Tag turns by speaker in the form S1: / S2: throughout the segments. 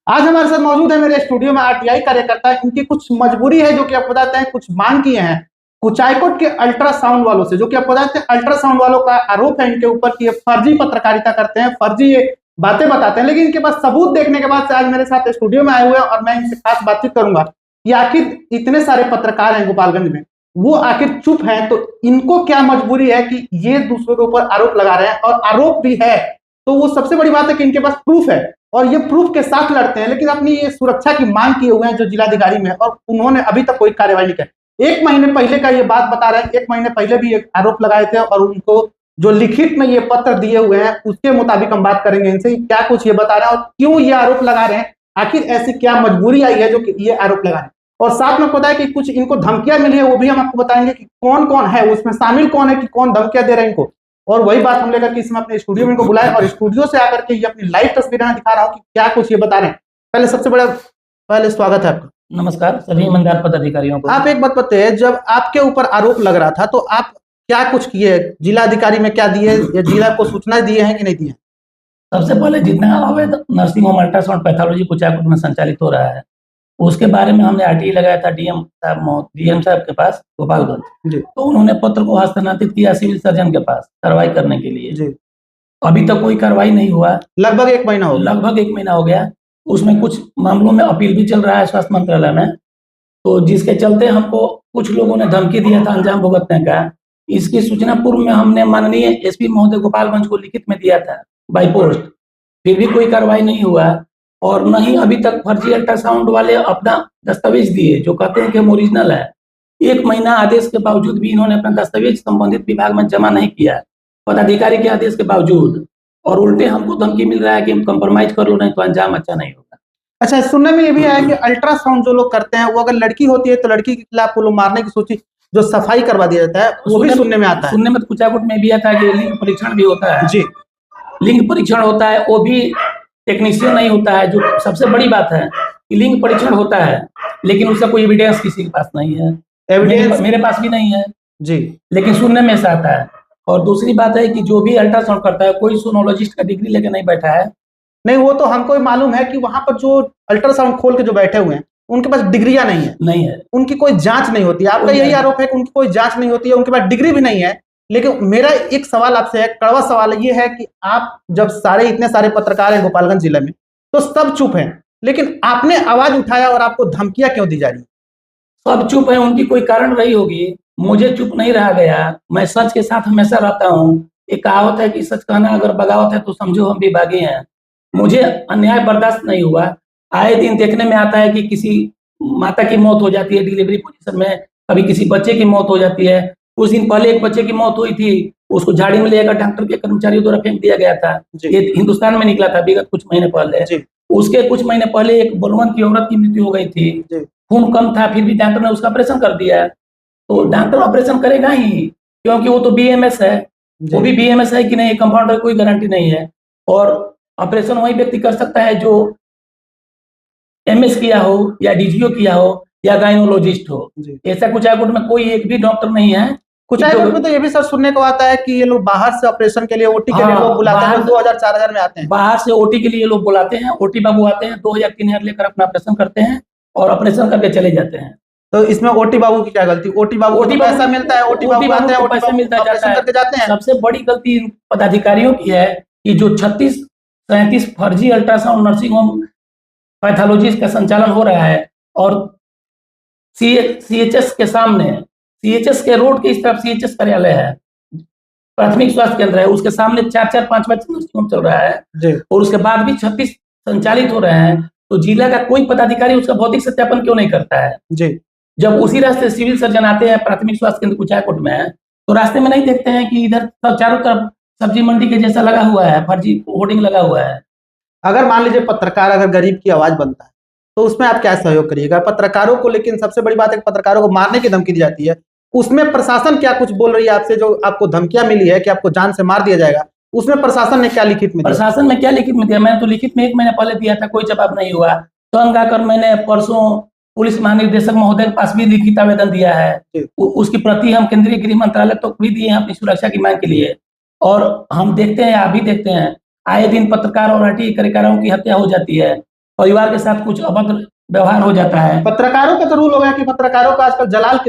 S1: आज हमारे साथ मौजूद है मेरे स्टूडियो में आरटीआई कार्यकर्ता। इनकी कुछ मजबूरी है जो कि आपको बताते हैं, कुछ मांग किए हैं कुचायकोट के अल्ट्रासाउंड वालों से, जो कि आपको बताते हैं अल्ट्रासाउंड वालों का आरोप है इनके ऊपर कि ये फर्जी पत्रकारिता करते हैं, फर्जी ये बातें बताते हैं। लेकिन इनके पास सबूत देखने के बाद से आज मेरे साथ स्टूडियो में आए हुए हैं और मैं इनसे खास बातचीत करूंगा कि आखिर इतने सारे पत्रकार हैं गोपालगंज में, वो आखिर चुप हैं तो इनको क्या मजबूरी है कि ये दूसरों के ऊपर आरोप लगा रहे हैं, और आरोप भी है तो वो सबसे बड़ी बात है कि इनके पास प्रूफ है और ये प्रूफ के साथ लड़ते हैं। लेकिन अपनी ये सुरक्षा की मांग किए हुए हैं जो जिलाधिकारी में, और उन्होंने अभी तक कोई कार्रवाई नहीं की। एक महीने पहले का ये बात बता रहे हैं, एक महीने पहले भी एक आरोप लगाए थे और उनको जो लिखित में ये पत्र दिए हुए हैं उसके मुताबिक हम बात करेंगे इनसे क्या कुछ ये बता रहे हैं और क्यों ये आरोप लगा रहे हैं, आखिर ऐसी क्या मजबूरी आई है जो कि ये आरोप लगा रहे हैं। और साथ में पता है कि कुछ इनको धमकियां मिली है, वो भी हम आपको बताएंगे कि कौन कौन है उसमें शामिल, कौन है कि कौन धमकियां दे रहे हैं इनको। और वही बात हम लेकर के इसमें अपने स्टूडियो में इनको बुलाए और स्टूडियो से आकर के ये अपनी लाइव तस्वीरें दिखा रहा हूँ कि क्या कुछ ये बता रहे हैं। पहले सबसे बड़ा पहले स्वागत है आपका।
S2: नमस्कार सभी ईमानदार पदाधिकारियों को।
S1: आप एक बात बताइए, जब आपके ऊपर आरोप लग रहा था तो आप क्या कुछ किए, जिलाधिकारी में क्या दिए या जिला को सूचना दिए हैं कि नहीं दिए?
S2: सबसे पहले जितना अवैध nursing home ultrasound pathology Kuchaikote में संचालित हो रहा है उसके बारे में हमने आरटीआई लगाया था डीएम साहब के पास गोपालगंज। तो उन्होंने पत्र को हस्तांतरित किया सिविल सर्जन के पास कार्रवाई करने के लिए जी। अभी तक कोई कार्रवाई नहीं हुआ, लगभग एक महीना हो गया। उसमें कुछ मामलों में अपील भी चल रहा है स्वास्थ्य मंत्रालय में, तो जिसके चलते हमको कुछ लोगों ने धमकी दिया था अंजाम भुगतने का। इसकी सूचना पूर्व में हमने माननीय एसपी महोदय गोपालगंज को लिखित में दिया था बाई पोस्ट, फिर भी कोई कार्रवाई नहीं हुआ। और न ही अभी तक फर्जी अल्ट्रासाउंड वाले अपना दस्तावेज दिए जो कहते हैं कि हम ओरिजिनल है। एक महीना आदेश के बावजूद भी इन्होंने अपना दस्तावेज संबंधित विभाग में जमा नहीं किया पदाधिकारी के आदेश के बावजूद, और उल्टे हमको धमकी मिल रहा है कि हम कंप्रोमाइज कर लो नहीं तो अंजाम अच्छा नहीं होगा।
S1: अच्छा, सुनने में ये भी आया कि अल्ट्रासाउंड जो लोग करते हैं वो अगर लड़की होती है तो लड़की के खिलाफ वो लोग मारने की सोची जो सफाई करवा दिया जाता है, वो भी सुनने में आता है।
S2: सुनने में कुचायकोट में भी आता है कि लिंग परीक्षण भी होता है जी, लिंग परीक्षण होता है, वो भी टेक्नीशियन नहीं होता है। जो सबसे बड़ी बात है कि लिंग परीक्षण होता है लेकिन उसका कोई एविडेंस किसी के पास नहीं है, एविडेंस मेरे पास भी नहीं है जी, लेकिन सुनने में ऐसा आता है। और दूसरी बात है कि जो भी अल्ट्रासाउंड करता है कोई सोनोलॉजिस्ट का डिग्री लेके नहीं बैठा है।
S1: नहीं, वो तो हमको मालूम है कि वहां पर जो अल्ट्रासाउंड खोल के जो बैठे हुए हैं उनके पास डिग्रियां नहीं है, उनकी कोई जांच नहीं होती। आपका यही आरोप है कि उनकी कोई जांच नहीं होती है, उनके पास डिग्री भी नहीं है। लेकिन मेरा एक सवाल आपसे है, कड़वा सवाल ये है कि आप जब इतने सारे पत्रकार हैं गोपालगंज जिले में तो सब चुप हैं, लेकिन आपने आवाज उठाया और आपको धमकियां क्यों दी जा रही?
S2: सब चुप है, उनकी कोई कारण रही होगी, मुझे चुप नहीं रहा गया। मैं सच के साथ हमेशा रहता हूँ। एक कहावत है कि सच कहना अगर बगावत है तो समझो हम भी बागी हैं। मुझे अन्याय बर्दाश्त नहीं हुआ। आए दिन देखने में आता है कि किसी माता की मौत हो जाती है डिलीवरी पोजीशन में, कभी किसी बच्चे की मौत हो जाती है। कुछ दिन पहले एक बच्चे की मौत हुई थी, उसको झाड़ी में लेकर डॉक्टर के कर्मचारियों द्वारा फेंक दिया गया था। ये हिंदुस्तान में निकला था विगत कुछ महीने पहले। उसके कुछ महीने पहले एक बलवंत की औरत की मृत्यु हो गई थी, खून कम था फिर भी डॉक्टर ने उसका ऑपरेशन कर दिया। तो डॉक्टर ऑपरेशन करेगा ही क्योंकि वो तो बीएमएस है, वो भी बीएमएस है कि नहीं कंपाउंडर कोई गारंटी नहीं है। और ऑपरेशन वही व्यक्ति कर सकता है जो एमएस किया हो या डीजीओ किया हो या गायनोलॉजिस्ट हो। ऐसा कुचायकोट में कोई एक भी डॉक्टर नहीं है।
S1: कुचायकोट में तो ये भी सर सुनने को आता है कि ये लोग बाहर से ऑपरेशन के लिए ओटी के लिए लोग बुलाते हैं, 2000-4000 में आते हैं।
S2: बाहर से ओटी के लिए लोग बुलाते हैं, ओटी बाबू आते हैं 2000-3000 लेकर अपना ऑपरेशन करते हैं और ऑपरेशन करके चले जाते हैं।
S1: तो इसमें ओटी बाबू की क्या गलती? ओटी बाबू पैसा मिलता है, ओटी बाबू आते हैं,
S2: पैसा मिलता
S1: जाते हैं।
S2: सबसे बड़ी गलती पदाधिकारियों की है कि जो 36-37 फर्जी अल्ट्रासाउंड नर्सिंग होम पैथोलॉजी का संचालन हो रहा है और सीएचएस के सामने, सीएचएस के रोड के इस तरफ सीएचएस कार्यालय है, प्राथमिक स्वास्थ्य केंद्र है, उसके सामने 4-4-5 नर्सिंग होम चल रहा है और उसके बाद भी 36 संचालित हो रहे हैं। तो जिला का कोई पदाधिकारी उसका भौतिक सत्यापन क्यों नहीं करता है जी? जब उसी रास्ते सिविल सर्जन आते हैं प्राथमिक स्वास्थ्य केंद्र कुचायकोट में तो रास्ते में नहीं देखते हैं कि इधर चारों तरफ सब्जी मंडी के जैसा लगा हुआ है, फर्जी होर्डिंग लगा हुआ है।
S1: अगर मान लीजिए पत्रकार अगर गरीब की आवाज बनता है तो उसमें आप क्या सहयोग करिएगा पत्रकारों को? लेकिन सबसे बड़ी बात है कि पत्रकारों को मारने की धमकी दी जाती है, उसमें प्रशासन क्या कुछ बोल रही है आपसे? जो आपको धमकियां मिली है कि आपको जान से मार दिया जाएगा, उसमें प्रशासन ने क्या लिखित में दिया?
S2: प्रशासन ने क्या लिखित में दिया? मैंने तो लिखित में 1 महीना पहले दिया था, कोई जवाब नहीं हुआ। तंग आकर मैंने परसों पुलिस महानिदेशक महोदय के पास भी लिखित आवेदन दिया है, उसकी प्रति हम केंद्रीय गृह मंत्रालय तक भी दिए हैं अपनी सुरक्षा की मांग के लिए। और हम देखते हैं, आप भी देखते हैं, आए दिन पत्रकार और आरटीआई कार्यकर्ताओं की हत्या हो जाती है। परिवार के साथ कुछ अभद्र व्यवहार हो जाता है।
S1: पत्रकारों का तो रूल हो गया कि पत्रकारों को आजकल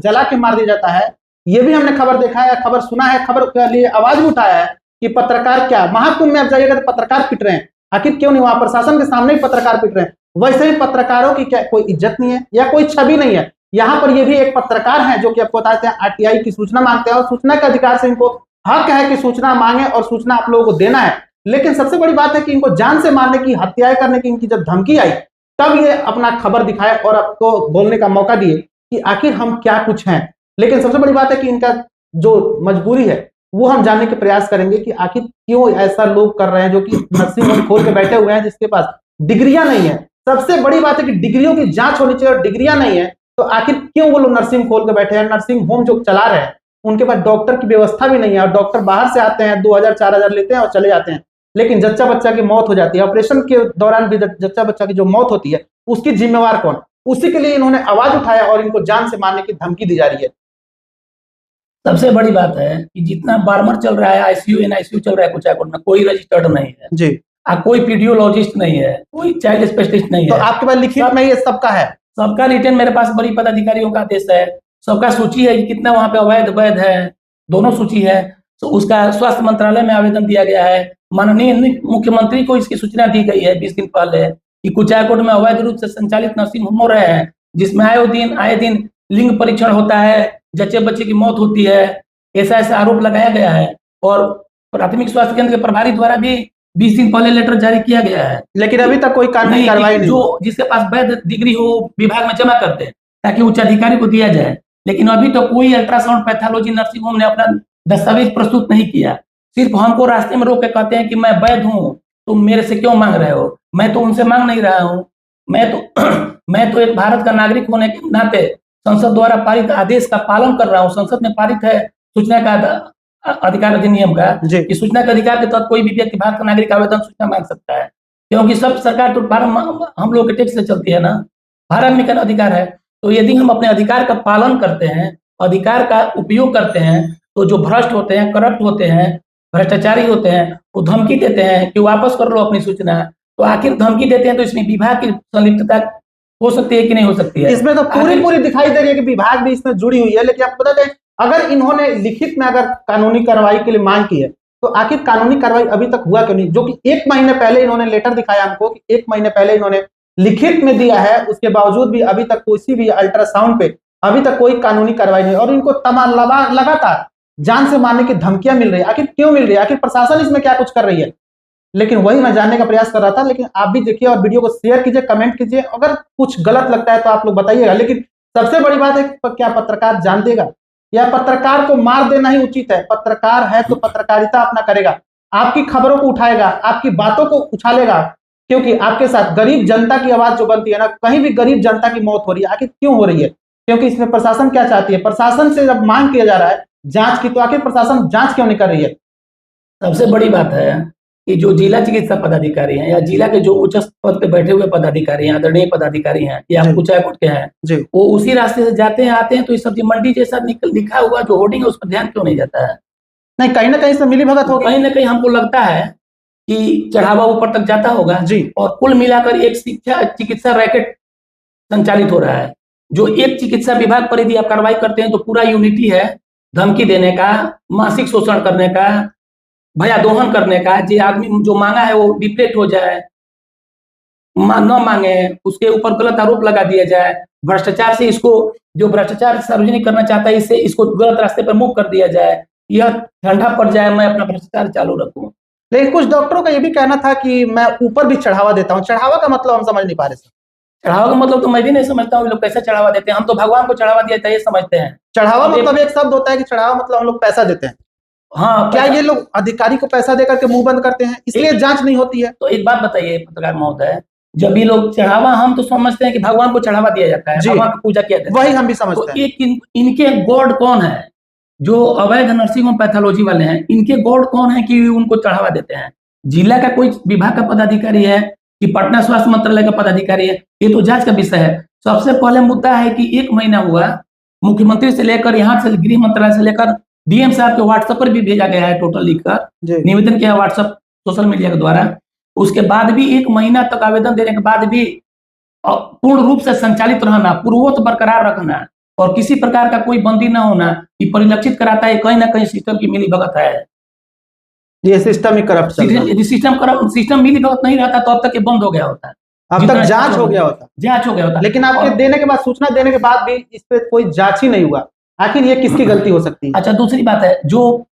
S1: जला के मार दिया जाता है। ये भी हमने खबर देखा है, खबर सुना है, खबर के लिए आवाज भी उठाया है कि पत्रकार क्या, महाकुंभ में आप जाइएगा तो पत्रकार पिट रहे हैं, आखिर क्यों नहीं? वहां प्रशासन के सामने ही पत्रकार पिट रहे हैं। वैसे ही पत्रकारों की क्या कोई इज्जत नहीं है या कोई छवि नहीं है? यहाँ पर ये भी एक पत्रकार है जो कि आपको बताते हैं आरटीआई की सूचना मांगते हैं और सूचना के अधिकार से इनको हक है कि सूचना मांगे और सूचना आप लोगों को देना है। लेकिन सबसे बड़ी बात है कि इनको जान से मारने की, हत्याएं करने की इनकी जब धमकी आई तब ये अपना खबर दिखाए और आपको बोलने का मौका दिए कि आखिर हम क्या कुछ हैं। लेकिन सबसे बड़ी बात है कि इनका जो मजबूरी है वो हम जानने के प्रयास करेंगे कि आखिर क्यों ऐसा लोग कर रहे हैं जो कि नर्सिंग होम खोल के बैठे हुए हैं जिसके पास डिग्रियां नहीं है। सबसे बड़ी बात है कि डिग्रियों की जांच होनी चाहिए और डिग्रियां नहीं है तो आखिर क्यों वो लोग नर्सिंग खोल के बैठे हैं? नर्सिंग होम जो चला रहे हैं उनके पास डॉक्टर की व्यवस्था भी नहीं है और डॉक्टर बाहर से आते हैं, 2000-4000 लेते हैं और चले जाते हैं। लेकिन जच्चा बच्चा की मौत हो जाती है, ऑपरेशन के दौरान भी जच्चा बच्चा की जो मौत होती है उसकी जिम्मेवार कौन? उसी के लिए इन्होंने आवाज उठाया और इनको जान से मारने की धमकी दी जा रही है।
S2: सबसे बड़ी बात है कि जितना बार्मर चल रहा है, आईसीयू एनआईसीयू चल रहा है कुचायकोट में, कोई रजिस्टर्ड नहीं है
S1: जी,
S2: कोई पीडियोलॉजिस्ट नहीं है, कोई चाइल्ड स्पेशलिस्ट नहीं
S1: तो
S2: है।
S1: आपके पास लिखित में ये सबका है?
S2: सबका रिटर्न मेरे पास बड़ी पदाधिकारियों का आदेश है, सबका सूची है कि कितना वहां पे अवैध वैध है, दोनों सूची है। तो उसका स्वास्थ्य मंत्रालय में आवेदन दिया गया है, माननीय मुख्यमंत्री को इसकी सूचना दी गई है 20 दिन पहले कि कुचायकोट में अवैध रूप से संचालित नर्सिंग होम हो रहे हैं जिसमें आए दिन लिंग परीक्षण होता है, जच्चे बच्चे की मौत होती है, ऐसा ऐसा आरोप लगाया गया है। और प्राथमिक स्वास्थ्य केंद्र के प्रभारी द्वारा भी 20 दिन पहले लेटर जारी किया गया है।
S1: लेकिन अभी तक कोई कानूनी कार्रवाई नहीं।
S2: जो जिसके पास वैध डिग्री हो विभाग में जमा करते हैं ताकि उच्च अधिकारी को दिया जाए। लेकिन अभी तो कोई अल्ट्रासाउंड पैथोलॉजी नर्सिंग होम ने अपना दस्तावेज प्रस्तुत नहीं किया। सिर्फ हमको रास्ते में रोक के कहते हैं कि मैं वैध हूँ, तुम मेरे से क्यों मांग रहे हो? मैं तो उनसे मांग नहीं रहा हूँ। मैं तो एक भारत का नागरिक होने के नाते संसद द्वारा पारित आदेश का पालन कर रहा हूँ। संसद में पारित है सूचना का अधिकार अधिनियम का कि सूचना के अधिकार के तहत कोई भी व्यक्ति भारत का नागरिक आवेदन सूचना मांग सकता है, क्योंकि सब सरकार तो हम लोग के टैक्स से चलती है ना, हर आदमी का अधिकार है। तो यदि हम अपने अधिकार का पालन करते हैं, अधिकार का उपयोग करते हैं, तो जो भ्रष्ट होते हैं, करप्ट होते हैं, भ्रष्टाचारी होते हैं, वो धमकी देते हैं कि वापस कर लो अपनी सूचना। तो आखिर धमकी देते हैं तो इसमें विभाग की संलिप्तता हो सकती है कि नहीं हो सकती है?
S1: इसमें तो पूरी दिखाई दे रही है कि विभाग भी इसमें जुड़ी हुई है। लेकिन आपको बता दें, अगर इन्होंने लिखित में अगर कानूनी कार्रवाई के लिए मांग की है तो आखिर कानूनी कार्रवाई अभी तक हुआ क्यों नहीं? जो कि 1 महीने पहले इन्होंने लेटर दिखाया हमको कि 1 महीने पहले इन्होंने लिखित में दिया है, उसके बावजूद भी अभी तक किसी भी अल्ट्रासाउंड पे अभी तक कोई कानूनी कार्रवाई नहीं और इनको लगातार जान से मारने की धमकियां मिल रही है। आखिर क्यों मिल रही है? आखिर प्रशासन इसमें क्या कुछ कर रही है? लेकिन वही मैं जानने का प्रयास कर रहा था। लेकिन आप भी देखिए और वीडियो को शेयर कीजिए, कमेंट कीजिए, अगर कुछ गलत लगता है तो आप लोग बताइएगा। लेकिन सबसे बड़ी बात है कि क्या पत्रकार जान देगा या पत्रकार को मार देना ही उचित है? पत्रकार है तो पत्रकारिता अपना करेगा, आपकी खबरों को उठाएगा, आपकी बातों को उछालेगा, क्योंकि आपके साथ गरीब जनता की आवाज जो बनती है ना, कहीं भी गरीब जनता की मौत हो रही है, आखिर क्यों हो रही है? क्योंकि इसमें प्रशासन क्या चाहती है? प्रशासन से जब मांग किया जा रहा है जांच की, तो आखिर प्रशासन जांच क्यों नहीं कर रही है?
S2: सबसे बड़ी बात है कि जो जिला चिकित्सा पदाधिकारी हैं या जिला के जो उच्च पद पे बैठे हुए पदाधिकारी हैं, आदरणीय पदाधिकारी हैं या कुचायकोट के हैं, वो उसी रास्ते से जाते हैं आते हैं, तो इस सब्जी मंडी जैसा लिखा हुआ जो होर्डिंग है उस पर ध्यान क्यों नहीं जाता है?
S1: नहीं, कहीं ना कहीं से मिली भगत होगी।
S2: कहीं ना कहीं हमको लगता है कि चढ़ावा ऊपर तक जाता होगा
S1: जी।
S2: और कुल मिलाकर एक चिकित्सा रैकेट संचालित हो रहा है। जो एक चिकित्सा विभाग पर यदि आप कार्रवाई करते हैं तो पूरा यूनिटी है धमकी देने का, मानसिक शोषण करने का, भयादोहन करने का। जो आदमी जो मांगा है वो डिप्रेट हो जाए, न मांगे, उसके ऊपर गलत आरोप लगा दिया जाए, भ्रष्टाचार से इसको, जो भ्रष्टाचार सार्वजनिक करना चाहता है इससे इसको गलत रास्ते पर मूव कर दिया जाए, यह ठंडा पड़ जाए, मैं अपना भ्रष्टाचार चालू रखूं।
S1: लेकिन कुछ डॉक्टरों का ये भी कहना था कि मैं ऊपर भी चढ़ावा देता हूँ। चढ़ावा का मतलब हम समझ नहीं पा रहे।
S2: चढ़ावा का मतलब तो मैं भी नहीं समझता हूँ लोग कैसे चढ़ावा देते हैं। हम तो भगवान को चढ़ावा दिया था ये समझते हैं।
S1: चढ़ावा मतलब एक शब्द होता है कि चढ़ावा मतलब हम लोग पैसा देते हैं।
S2: हाँ,
S1: क्या ये लोग अधिकारी को पैसा देकर के मुंह बंद करते हैं, इसलिए जांच नहीं होती है?
S2: तो एक बात बताइए पत्रकार महोदय, जब ये लोग चढ़ावा, हम तो समझते हैं कि भगवान को चढ़ावा दिया जाता है, भगवान की पूजा किया जाता है,
S1: वही हम भी समझते हैं।
S2: तो इनके गॉड कौन है? जो अवैध नर्सिंग होम पैथोलॉजी वाले हैं, इनके गॉड कौन है कि उनको चढ़ावा देते हैं? जिला का कोई विभाग का पदाधिकारी है कि पटना स्वास्थ्य मंत्रालय का पदाधिकारी है? ये तो जांच का विषय है। सबसे पहले मुद्दा है कि 1 महीना हुआ, मुख्यमंत्री से लेकर यहाँ से गृह मंत्रालय से लेकर डीएम साहब के व्हाट्सएप पर भी भेजा गया है, टोटल लिखकर निवेदन किया व्हाट्सएप सोशल मीडिया के द्वारा उसके बाद भी 1 महीना तक आवेदन देने के बाद भी पूर्ण रूप से संचालित रहना, पूर्ववत बरकरार रखना और किसी प्रकार का कोई बंदी न होना, ये परिलक्षित कराता है कहीं ना कहीं सिस्टम की मिलीभगत है।
S1: ये सिस्टम ही करप्ट चल रहा है।
S2: यदि सिस्टम मिलीभगत नहीं रहता तो अब तक ये बंद हो गया होता,
S1: अब तक जांच हो गया होता। लेकिन आपके देने के बाद, सूचना देने के बाद भी इस पे कोई जांच ही नहीं हुआ। आखिर ये किसकी गलती हो सकती है?
S2: अच्छा, दूसरी बात है, जो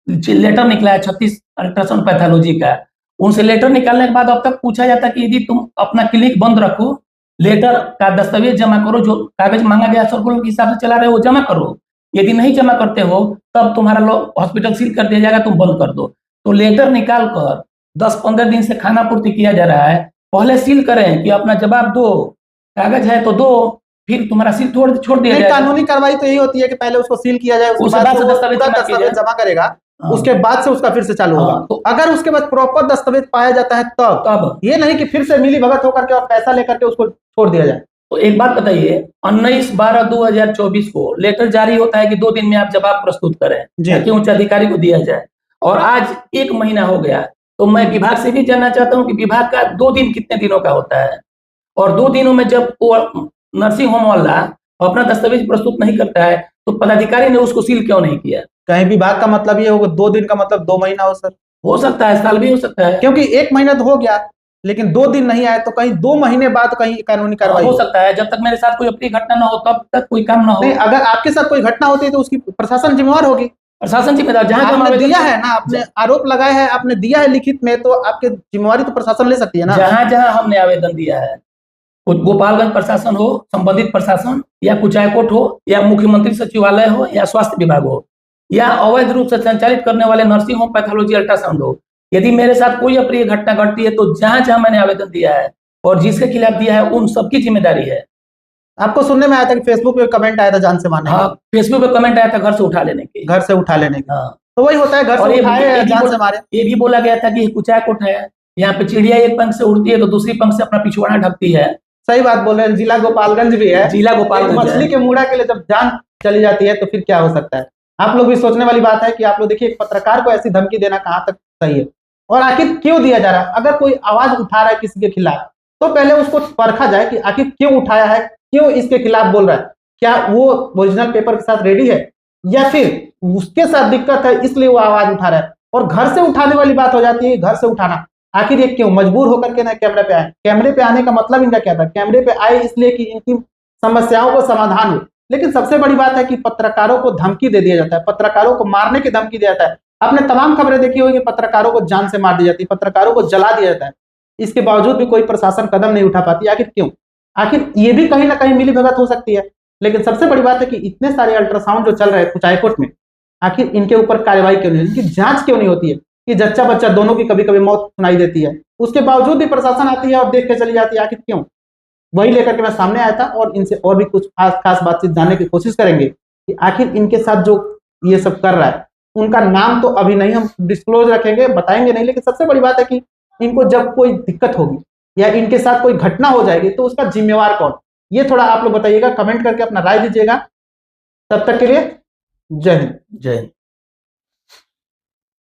S2: लेटर निकला है 36 अल्ट्रासाउंड पैथोलॉजी का, उनसे लेटर निकालने के बाद अब तक पूछा जाता कि यदि तुम अपना क्लिनिक बंद रखो, लेटर का दस्तावेज जमा करो, जो कागज मांगा गया सर्कुलर के हिसाब से चला रहे हो वो जमा करो, यदि नहीं जमा करते हो तब तुम्हारा हॉस्पिटल सील कर दिया जाएगा, तुम बंद कर दो। तो लेटर निकाल कर 10-15 दिन से खाना पूर्ति किया जा रहा है। पहले सील करें कि अपना जवाब दो, कागज है तो दो, फिर तुम्हारा सील छोड़ दिया जाए।
S1: कानूनी कार्रवाई तो यही होती है कि पहले उसको सील किया जाए, उसके बाद दस्तावेज जमा करेगा, उसके बाद से उसका फिर से चालू होगा। तो अगर उसके बाद प्रॉपर दस्तावेज पाया जाता है तब ये नहीं कि फिर से मिलीभगत होकर के और पैसा लेकर के उसको छोड़ दिया जाए।
S2: तो एक बात बताइए, 19/12/2024 को लेटर जारी होता है कि 2 दिन में आप जवाब प्रस्तुत करें ताकि उच्च अधिकारी को दिया जाए, और आज 1 महीना हो गया। तो मैं विभाग से भी जानना चाहता हूं कि विभाग का 2 दिन कितने दिनों का होता है, और 2 दिनों में जब वो नर्सिंग होम वाला अपना दस्तावेज प्रस्तुत नहीं करता है तो पदाधिकारी ने उसको सील क्यों नहीं किया?
S1: कहीं विभाग का मतलब ये होगा 2 दिन का मतलब 2 महीना हो सर,
S2: हो सकता है, साल भी हो सकता है,
S1: क्योंकि 1 महीना तो हो गया लेकिन 2 दिन नहीं आए, तो कहीं 2 महीने बाद कहीं कानूनी कार्रवाई
S2: हो सकता है। जब तक मेरे साथ कोई अप्रिय घटना ना हो तब तक कोई काम ना हो।
S1: नहीं, अगर आपके साथ कोई घटना होती है तो उसकी प्रशासन जिम्मेवार होगी।
S2: प्रशासन जिम्मेदार, जहां
S1: आपने दिया है ना, आपने आरोप लगाया है, आपने दिया है लिखित में, तो आपकी जिम्मेवारी तो प्रशासन ले सकती है ना।
S2: जहां जहां हमने आवेदन दिया है, गोपालगंज प्रशासन हो, संबंधित प्रशासन, या कुचायकोट हो, या मुख्यमंत्री सचिवालय हो, या स्वास्थ्य विभाग हो, या अवैध रूप से संचालित करने वाले नर्सिंग होम पैथोलॉजी अल्ट्रासाउंड हो, यदि मेरे साथ कोई अप्रिय घटना घटती है तो जहां जहां मैंने आवेदन दिया है और जिसके खिलाफ दिया है उन सबकी जिम्मेदारी है।
S1: आपको सुनने में आया था कि फेसबुक पे कमेंट आया था जान से मारने?
S2: हाँ, फेसबुक पे कमेंट आया था घर से उठा लेने के।
S1: घर से उठा लेने के।
S2: हाँ,
S1: तो वही होता है, घर से उठाए जान से मारे।
S2: ये भी बोला गया था कि कुचायकोट है, यहाँ पे चिड़िया एक पंख से उड़ती है तो दूसरी पंख से अपना पिछवाड़ा ढकती है।
S1: सही बात बोल रहे हैं, जिला गोपालगंज भी है।
S2: जिला गोपालगंज
S1: मछली के मुड़ा के लिए जब जान चली जाती है तो फिर क्या हो सकता है? आप लोग भी सोचने वाली बात है कि आप लोग देखिए, एक पत्रकार को ऐसी धमकी देना कहां तक सही है, और आखिर क्यों दिया जा रहा है? अगर कोई आवाज उठा रहा है किसी के खिलाफ तो पहले उसको परखा जाए कि आखिर क्यों उठाया है, क्यों इसके खिलाफ बोल रहा है। क्या वो ओरिजिनल पेपर के साथ रेडी है, या फिर उसके साथ दिक्कत है इसलिए वो आवाज उठा रहा है? और घर से उठाने वाली बात हो जाती है, घर से उठाना आखिर ये क्यों? मजबूर होकर के ना कैमरे पे आए। कैमरे पे आने का मतलब इनका क्या था? कैमरे पे आए इसलिए कि इनकी समस्याओं को समाधान हो। लेकिन सबसे बड़ी बात है कि पत्रकारों को धमकी दे दिया जाता है, पत्रकारों को मारने की धमकी दिया जाता है। आपने तमाम खबरें देखी होगी, पत्रकारों को जान से मार दी जाती है, पत्रकारों को जला दिया जाता है। इसके बावजूद भी कोई प्रशासन कदम नहीं उठा पाती। आखिर क्यों? आखिर ये भी कहीं ना कहीं मिलीभगत हो सकती है। लेकिन सबसे बड़ी बात है कि इतने सारे अल्ट्रासाउंड जो चल रहे हैं कुचायकोट में, आखिर इनके ऊपर कार्रवाई क्यों नहीं, इनकी जांच क्यों नहीं होती है? कि जच्चा बच्चा दोनों की कभी कभी मौत सुनाई देती है, उसके बावजूद भी प्रशासन आती है और देख के चली जाती है। आखिर क्यों? वही लेकर के मैं सामने आया था, और इनसे और भी कुछ खास बातचीत जानने की कोशिश करेंगे कि आखिर इनके साथ जो ये सब कर रहा है, उनका नाम तो अभी नहीं हम डिस्क्लोज रखेंगे, बताएंगे नहीं। लेकिन सबसे बड़ी बात है कि इनको जब कोई दिक्कत होगी या इनके साथ कोई घटना हो जाएगी तो उसका जिम्मेवार कौन, ये थोड़ा आप लोग बताइएगा, कमेंट करके अपना राय दीजिएगा। तब तक के लिए जय हिंद।
S2: जय हिंद।